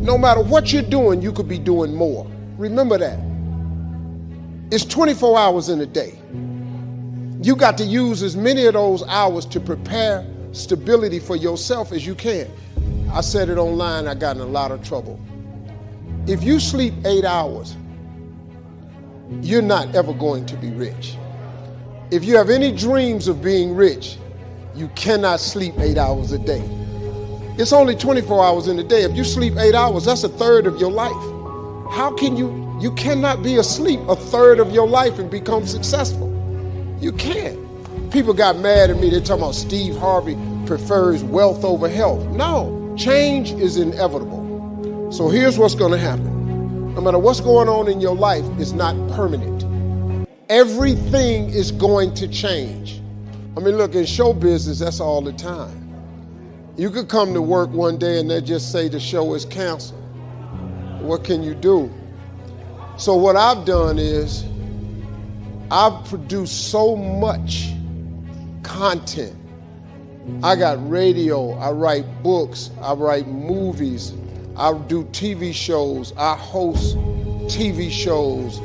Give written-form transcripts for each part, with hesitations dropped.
No matter what you're doing, you could be doing more. Remember that. It's 24 hours in a day. You got to use as many of those hours to prepare stability for yourself as you can. I said it online, I got in a lot of trouble. If you sleep 8 hours, you're not ever going to be rich. If you have any dreams of being rich, you cannot sleep 8 hours a day. It's only 24 hours in a day. If you sleep 8 hours, that's a third of your life. How can you cannot be asleep a third of your life and become successful. You can't. People got mad at me. They're talking about Steve Harvey prefers wealth over health. No, change is inevitable. So here's what's going to happen. No matter what's going on in your life, it's not permanent. Everything is going to change. I mean, look, in show business, that's all the time. You could come to work one day and they just say the show is canceled. What can you do? So what I've done is I've produced so much content. I got radio, I write books, I write movies, I do TV shows, I host TV shows.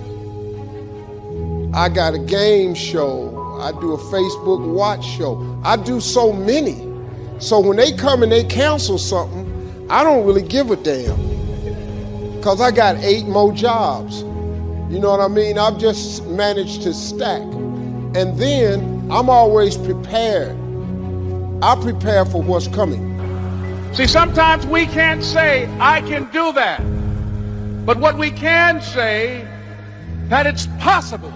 I got a game show, I do a Facebook watch show. I do so many. So when they come and they cancel something, I don't really give a damn. Because I got 8 more jobs. You know what I mean? I've just managed to stack. And then I'm always prepared. I prepare for what's coming. See, sometimes we can't say, I can do that. But what we can say, that it's possible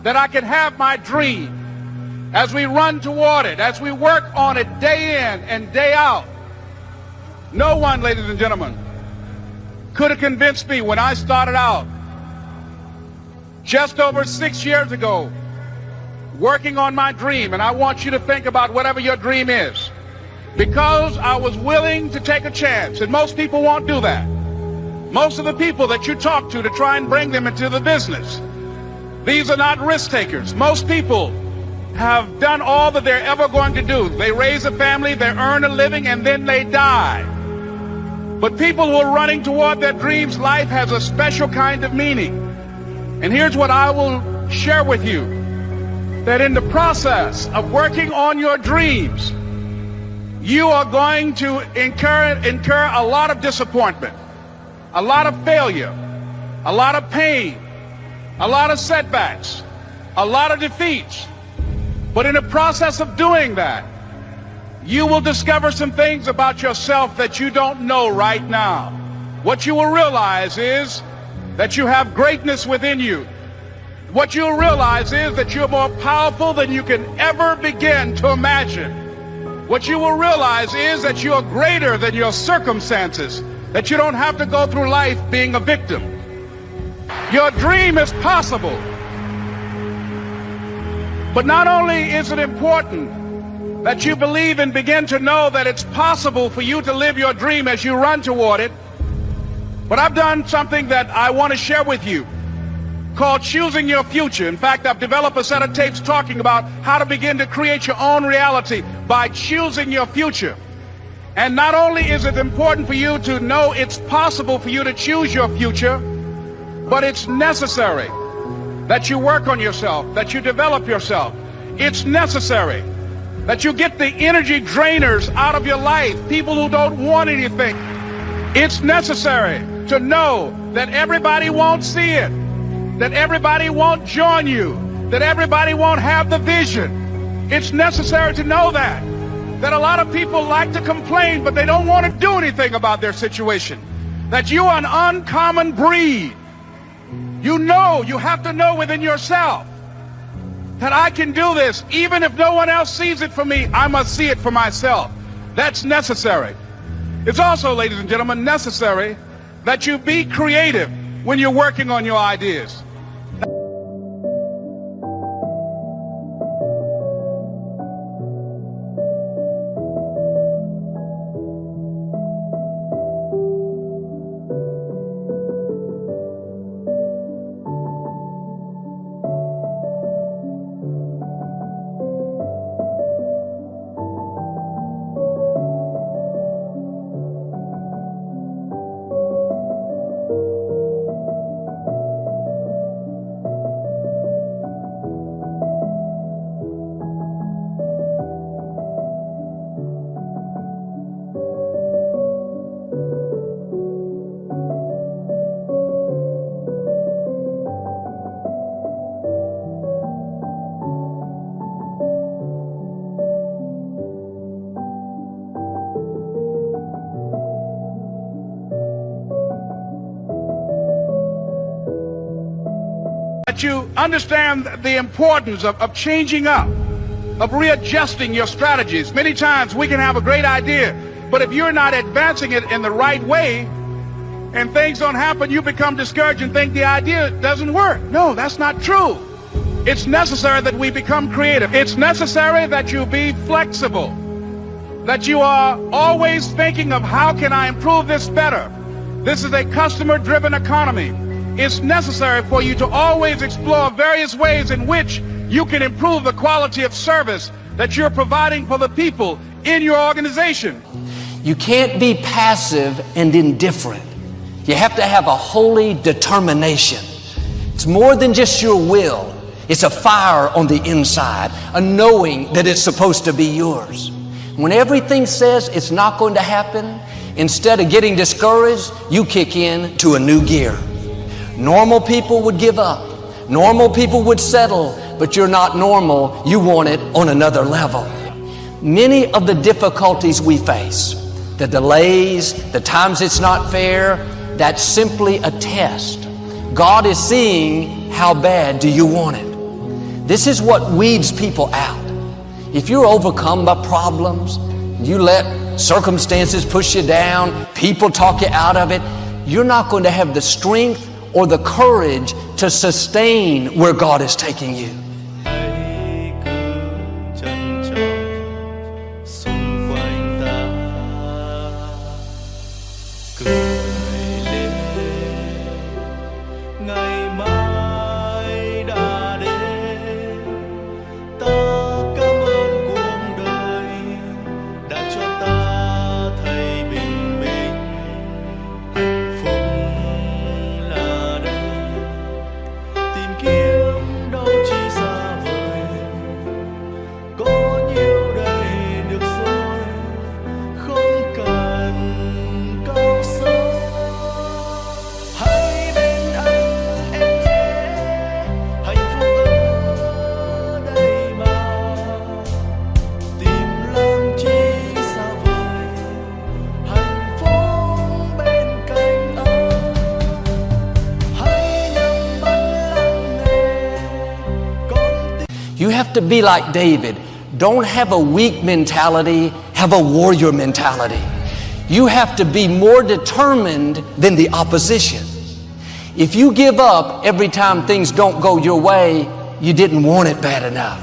that I can have my dream as we run toward it, as we work on it day in and day out. No one, ladies and gentlemen, could have convinced me when I started out just over 6 years ago working on my dream. And I want you to think about whatever your dream is, because I was willing to take a chance. And most people won't do that. Most of the people that you talk to try and bring them into the business, these are not risk takers. Most people have done all that they're ever going to do. They raise a family, they earn a living, and then they die. But people who are running toward their dreams, life has a special kind of meaning. And here's what I will share with you, that in the process of working on your dreams, you are going to incur a lot of disappointment, a lot of failure, a lot of pain, a lot of setbacks, a lot of defeats. But in the process of doing that, you will discover some things about yourself that you don't know right now. What you will realize is that you have greatness within you. What you'll realize is that you're more powerful than you can ever begin to imagine. What you will realize is that you are greater than your circumstances, that you don't have to go through life being a victim. Your dream is possible. But not only is it important that you believe and begin to know that it's possible for you to live your dream as you run toward it, but I've done something that I want to share with you called Choosing Your Future. In fact, I've developed a set of tapes talking about how to begin to create your own reality by choosing your future. And not only is it important for you to know it's possible for you to choose your future, but it's necessary that you work on yourself, that you develop yourself. It's necessary that you get the energy drainers out of your life, people who don't want anything. It's necessary to know that everybody won't see it, that everybody won't join you, that everybody won't have the vision. It's necessary to know that a lot of people like to complain, but they don't want to do anything about their situation, that you are an uncommon breed. You know, you have to know within yourself that I can do this. Even if no one else sees it for me, I must see it for myself. That's necessary. It's also, ladies and gentlemen, necessary that you be creative when you're working on your ideas. that you understand the importance of changing up, of readjusting your strategies. Many times we can have a great idea, but if you're not advancing it in the right way and things don't happen, you become discouraged and think the idea doesn't work. No, that's not true. It's necessary that we become creative. It's necessary that you be flexible, that you are always thinking of how can I improve this better. This is a customer-driven economy. It's necessary for you to always explore various ways in which you can improve the quality of service that you're providing for the people in your organization. You can't be passive and indifferent. You have to have a holy determination. It's more than just your will. It's a fire on the inside, a knowing that it's supposed to be yours. When everything says it's not going to happen, instead of getting discouraged, you kick in to a new gear. Normal people would give up. Normal people would settle, but you're not normal. You want it on another level. Many of the difficulties we face, the delays, the times it's not fair, that's simply a test. God is seeing how bad do you want it. This is what weeds people out. If you're overcome by problems, you let circumstances push you down, people talk you out of it, you're not going to have the strength or the courage to sustain where God is taking you. You have to be like David. Don't have a weak mentality, have a warrior mentality. You have to be more determined than the opposition. If you give up every time things don't go your way, you didn't want it bad enough.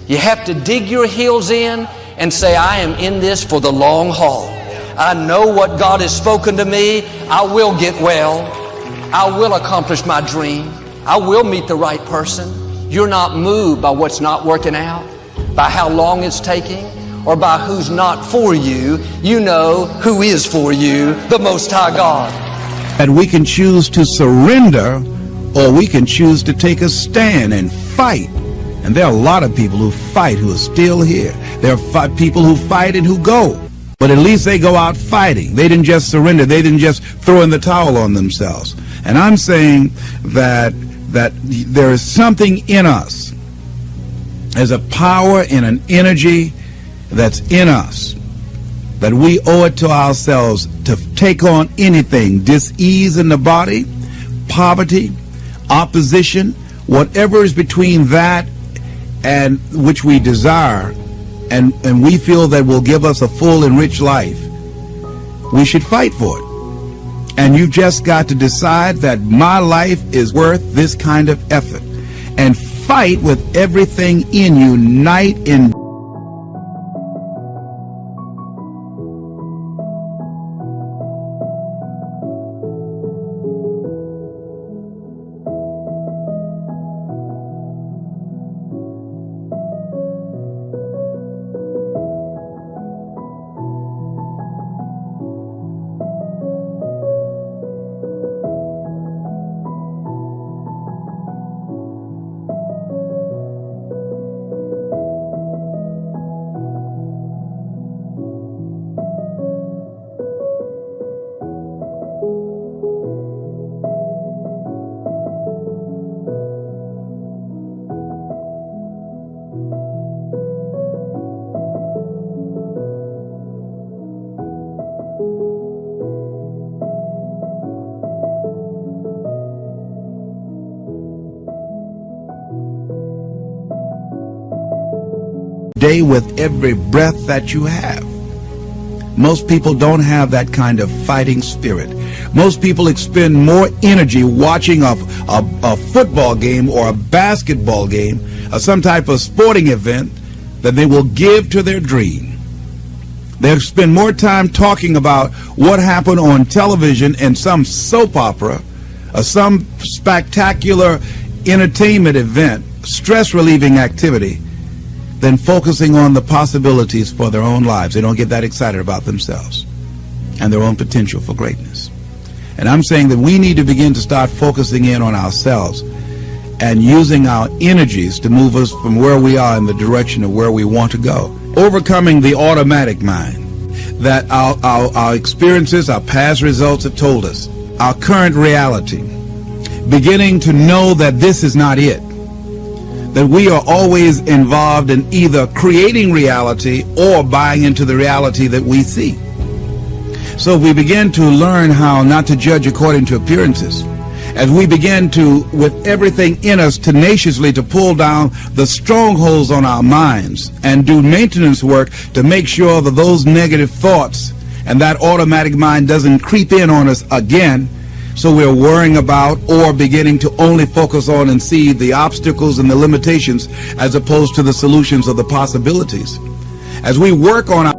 You have to dig your heels in and say, I am in this for the long haul. I know what God has spoken to me. I will get well. I will accomplish my dream. I will meet the right person. You're not moved by what's not working out, by how long it's taking, or by who's not for you. You know who is for you, the Most High God. And we can choose to surrender, or we can choose to take a stand and fight. And there are a lot of people who fight who are still here. There are people who fight and who go. But at least they go out fighting. They didn't just surrender. They didn't just throw in the towel on themselves. And I'm saying that there is something in us. There's a power and an energy that's in us that we owe it to ourselves to take on anything, dis-ease in the body, poverty, opposition, whatever is between that and which we desire, and we feel that will give us a full and rich life. We should fight for it. And you've just got to decide that my life is worth this kind of effort, and fight with everything in you, night and day with every breath that you have. Most people don't have that kind of fighting spirit. Most people expend more energy watching a football game or a basketball game or some type of sporting event than they will give to their dream. They'll spend more time talking about what happened on television in some soap opera or some spectacular entertainment event, stress-relieving activity, than focusing on the possibilities for their own lives. They don't get that excited about themselves and their own potential for greatness. And I'm saying that we need to begin to start focusing in on ourselves and using our energies to move us from where we are in the direction of where we want to go. Overcoming the automatic mind that our experiences, our past results have told us, our current reality, beginning to know that this is not it, that we are always involved in either creating reality or buying into the reality that we see. So we begin to learn how not to judge according to appearances, as we begin to, with everything in us, tenaciously to pull down the strongholds on our minds and do maintenance work to make sure that those negative thoughts and that automatic mind doesn't creep in on us again, so we're worrying about or beginning to only focus on and see the obstacles and the limitations as opposed to the solutions or the possibilities. As we work on our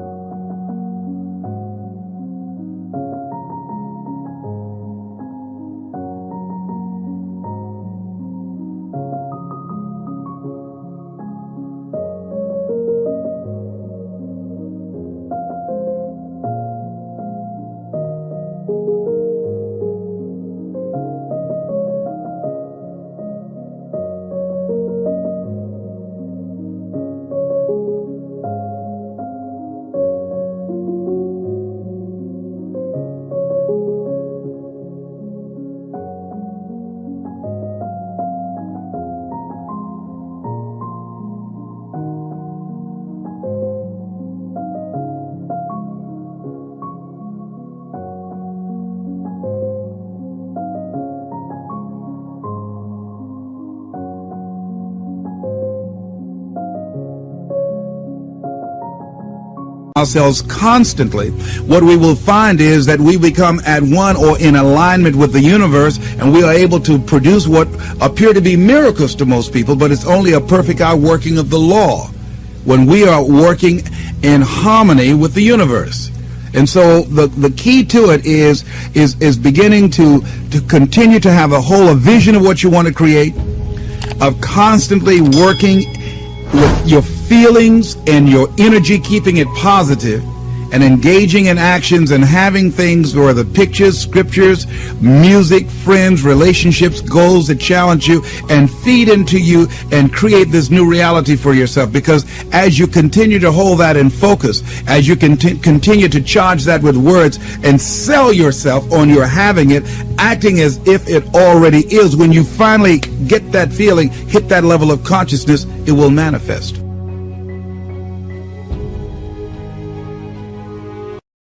ourselves constantly, what we will find is that we become at one or in alignment with the universe, and we are able to produce what appear to be miracles to most people, but it's only a perfect outworking of the law when we are working in harmony with the universe. And so the key to it is beginning to continue to have a vision of what you want to create, of constantly working with your feelings and your energy, keeping it positive, and engaging in actions and having things where the pictures, scriptures, music, friends, relationships, goals that challenge you and feed into you and create this new reality for yourself. Because as you continue to hold that in focus, as you continue to charge that with words and sell yourself on your having it, acting as if it already is, when you finally get that feeling, hit that level of consciousness, it will manifest.